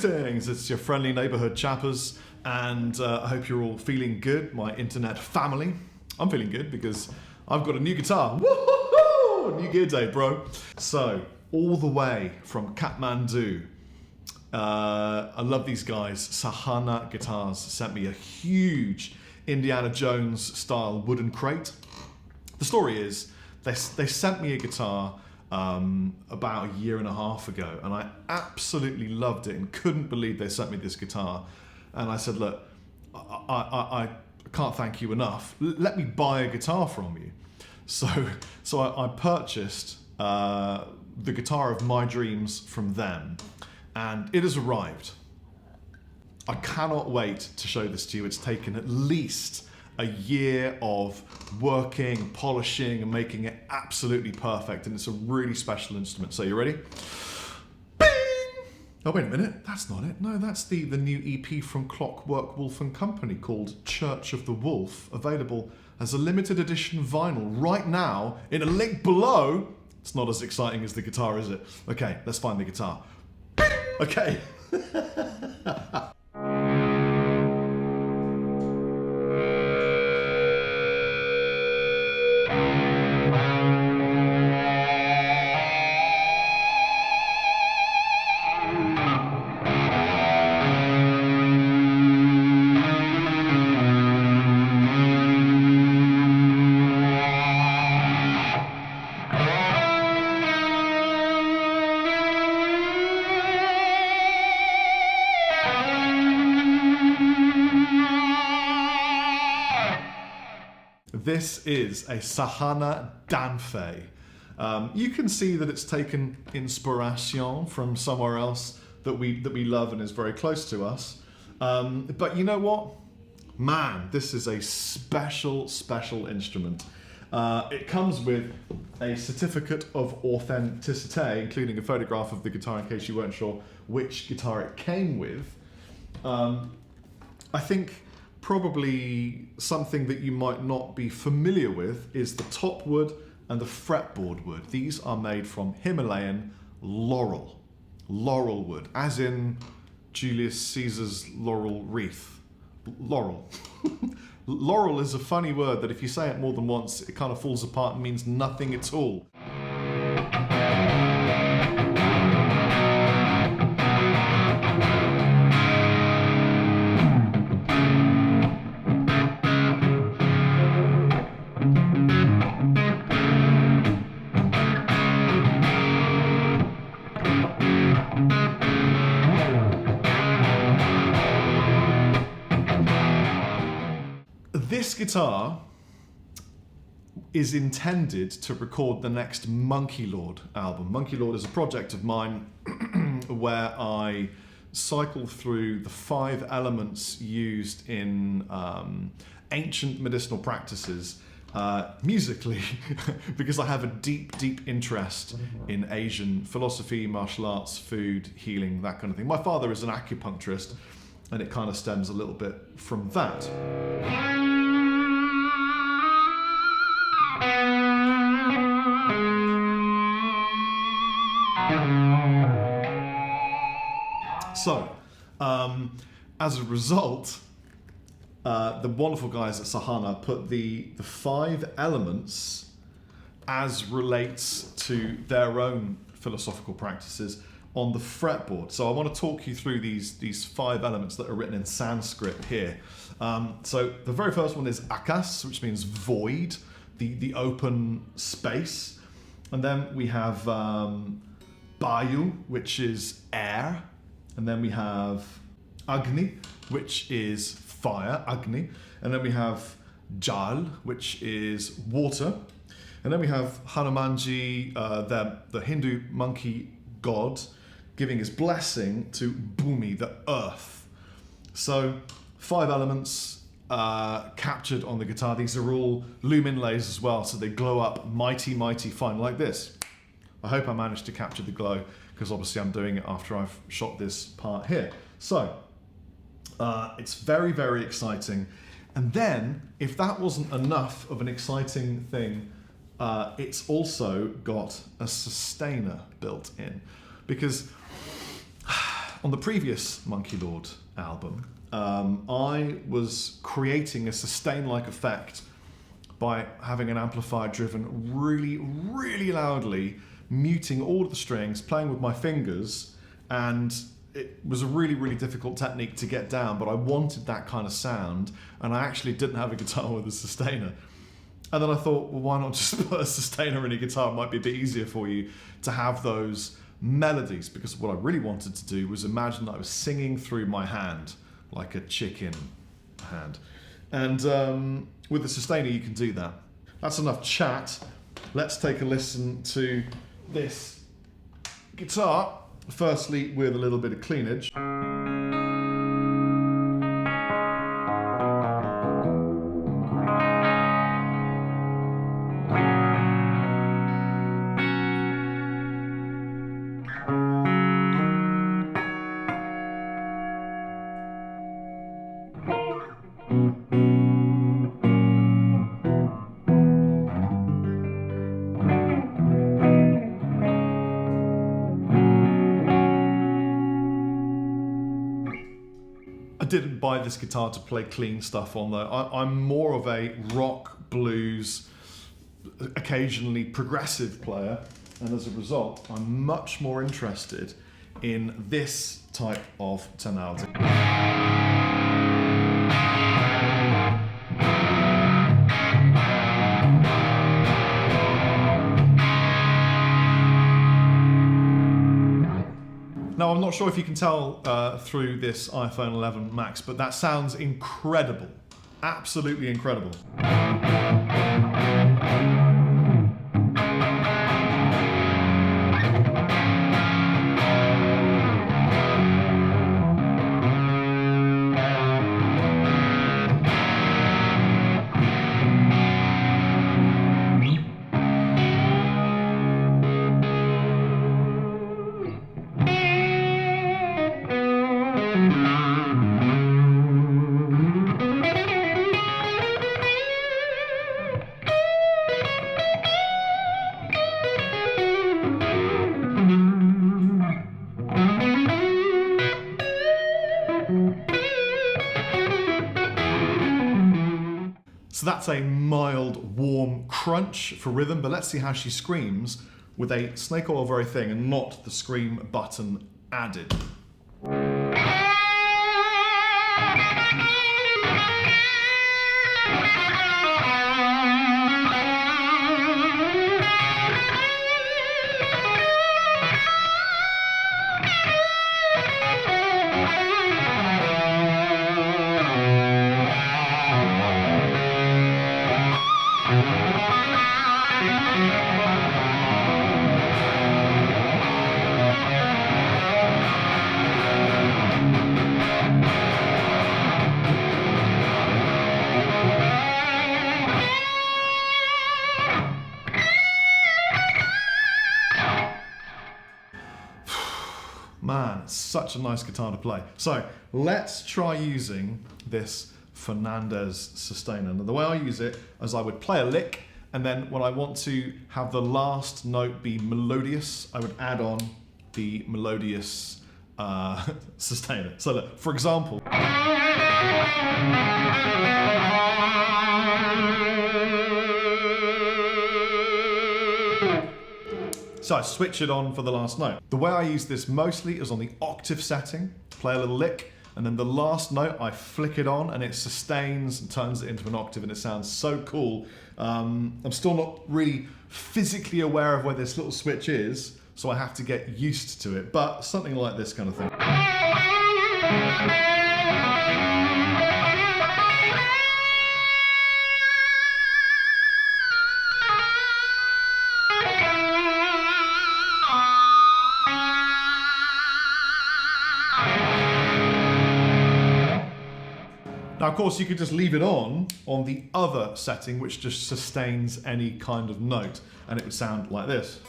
Greetings, it's your friendly neighborhood Chappers, and I hope you're all feeling good, my internet family. I'm feeling good because I've got a new guitar. Woo-hoo-hoo! New gear day, bro. So, all the way from Kathmandu, I love these guys. Sahana Guitars sent me a huge Indiana Jones style wooden crate. The story is, they sent me a guitar about a year and a half ago, and I absolutely loved it and couldn't believe they sent me this guitar. And I said, look, I can't thank you enough. Let me buy a guitar from you. So I purchased the guitar of my dreams from them, and it has arrived. I cannot wait to show this to you. It's taken at least a year of working, polishing, and making it absolutely perfect, and it's a really special instrument. So you ready? Bing! Oh, wait a minute, that's not it. No, that's the new EP from Clockwork Wolf and Company called Church of the Wolf, available as a limited edition vinyl right now in a link below. It's not as exciting as the guitar, is it? Okay, let's find the guitar. Bing! Okay. This is a Sahana Danfe. You can see that it's taken inspiration from somewhere else that we love and is very close to us. But you know what? Man, this is a special instrument. It comes with a certificate of authenticity, including a photograph of the guitar in case you weren't sure which guitar it came with. I think probably something that you might not be familiar with is the top wood and the fretboard wood. These are made from Himalayan laurel wood, as in Julius Caesar's laurel wreath. Laurel. Laurel is a funny word that if you say it more than once, it kind of falls apart and means nothing at all. This guitar is intended to record the next Monkey Lord album. Monkey Lord is a project of mine where I cycle through the 5 elements used in ancient medicinal practices musically because I have a deep interest in Asian philosophy, martial arts, food, healing, that kind of thing. My father is an acupuncturist, and it kind of stems a little bit from that. So, as a result, the wonderful guys at Sahana put the 5 elements as relates to their own philosophical practices on the fretboard. So I want to talk you through these 5 elements that are written in Sanskrit here. So the very first one is akas, which means void, the open space. And then we have bayu, which is air. And then we have agni, which is fire, agni. And then we have jal, which is water. And then we have Hanumanji, the Hindu monkey god, giving his blessing to Bhumi, the earth. So 5 elements captured on the guitar. These are all loom inlays as well, so they glow up mighty fine, like this. I hope I managed to capture the glow, because obviously I'm doing it after I've shot this part here. So, it's very exciting. And then, if that wasn't enough of an exciting thing, it's also got a sustainer built in. Because On the previous Monkey Lord album, I was creating a sustain-like effect by having an amplifier driven really, really loudly, muting all of the strings, playing with my fingers, and it was a really, really difficult technique to get down, but I wanted that kind of sound, and I actually didn't have a guitar with a sustainer. And then I thought, well, why not just put a sustainer in a guitar? It might be a bit easier for you to have those melodies, because what I really wanted to do was imagine that I was singing through my hand, like a chicken hand. And with the sustainer, you can do that. That's enough chat. Let's take a listen to this guitar. Firstly, with a little bit of cleanage. Didn't buy this guitar to play clean stuff on though. I'm more of a rock, blues, occasionally progressive player, and as a result I'm much more interested in this type of tonality. Now, I'm not sure if you can tell through this iPhone 11 Max, but that sounds incredible. Absolutely incredible. So that's a mild, warm crunch for rhythm, but let's see how she screams with a snake oil very thing and not the scream button added. Man, it's such a nice guitar to play. So let's try using this Fernandez sustainer. Now, the way I use it is I would play a lick, and then when I want to have the last note be melodious, I would add on the melodious sustainer. So look, for example. So I switch it on for the last note. The way I use this mostly is on the octave setting, play a little lick, and then the last note I flick it on and it sustains and turns it into an octave, and it sounds so cool. I'm still not really physically aware of where this little switch is, so I have to get used to it, but something like this kind of thing. Now, of course, you could just leave it on the other setting, which just sustains any kind of note, and it would sound like this.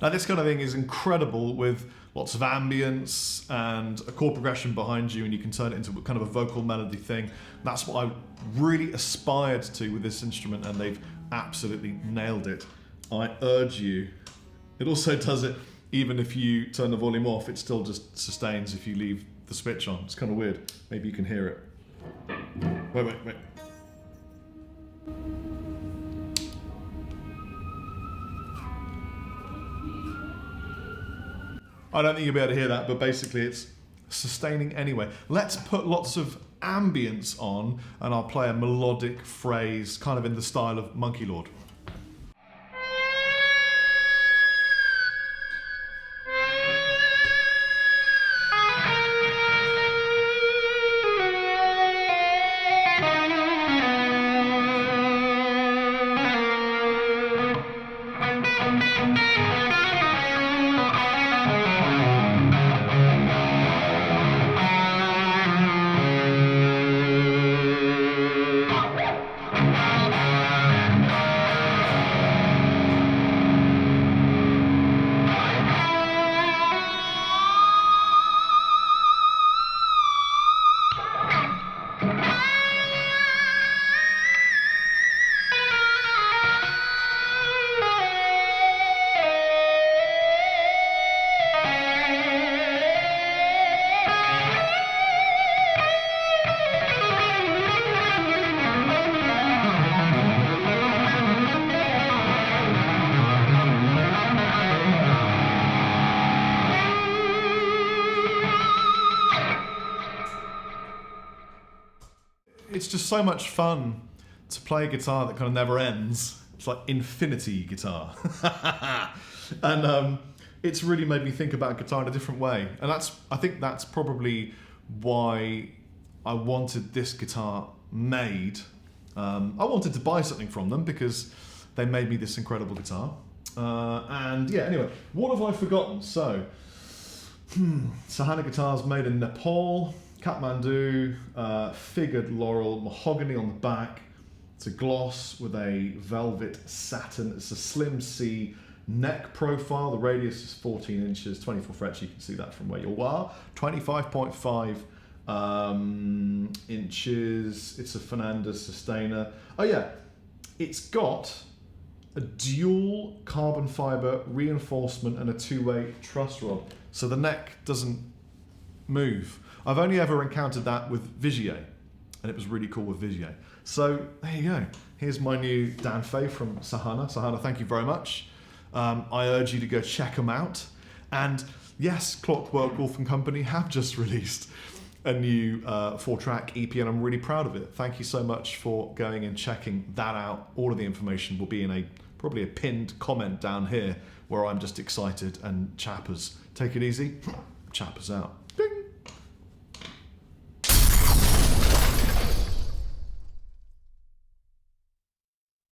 Now this kind of thing is incredible with lots of ambience and a chord progression behind you, and you can turn it into kind of a vocal melody thing. That's what I really aspired to with this instrument, and they've absolutely nailed it. I urge you. It also does it even if you turn the volume off, it still just sustains if you leave the switch on. It's kind of weird. Maybe you can hear it. Wait. I don't think you'll be able to hear that, but basically it's sustaining anyway. Let's put lots of ambience on, and I'll play a melodic phrase kind of in the style of Monkey Lord. It's just so much fun to play a guitar that kind of never ends. It's like infinity guitar. And it's really made me think about guitar in a different way. And I think that's probably why I wanted this guitar made. I wanted to buy something from them because they made me this incredible guitar. And yeah, anyway, what have I forgotten? So, Sahana guitars made in Nepal. Kathmandu, figured laurel, mahogany on the back. It's a gloss with a velvet satin. It's a slim C neck profile. The radius is 14 inches, 24 frets. You can see that from where you are. 25.5 inches. It's a Fernandez sustainer. Oh yeah, it's got a dual carbon fiber reinforcement and a two-way truss rod. So the neck doesn't move. I've only ever encountered that with Vigier, and it was really cool with Vigier. So there you go. Here's my new Dan Fay from Sahana. Sahana, thank you very much. I urge you to go check them out. And yes, Clockwork Wolf and Company have just released a new 4-track EP, and I'm really proud of it. Thank you so much for going and checking that out. All of the information will be in probably a pinned comment down here where I'm just excited, and Chappers. Take it easy. Chappers out.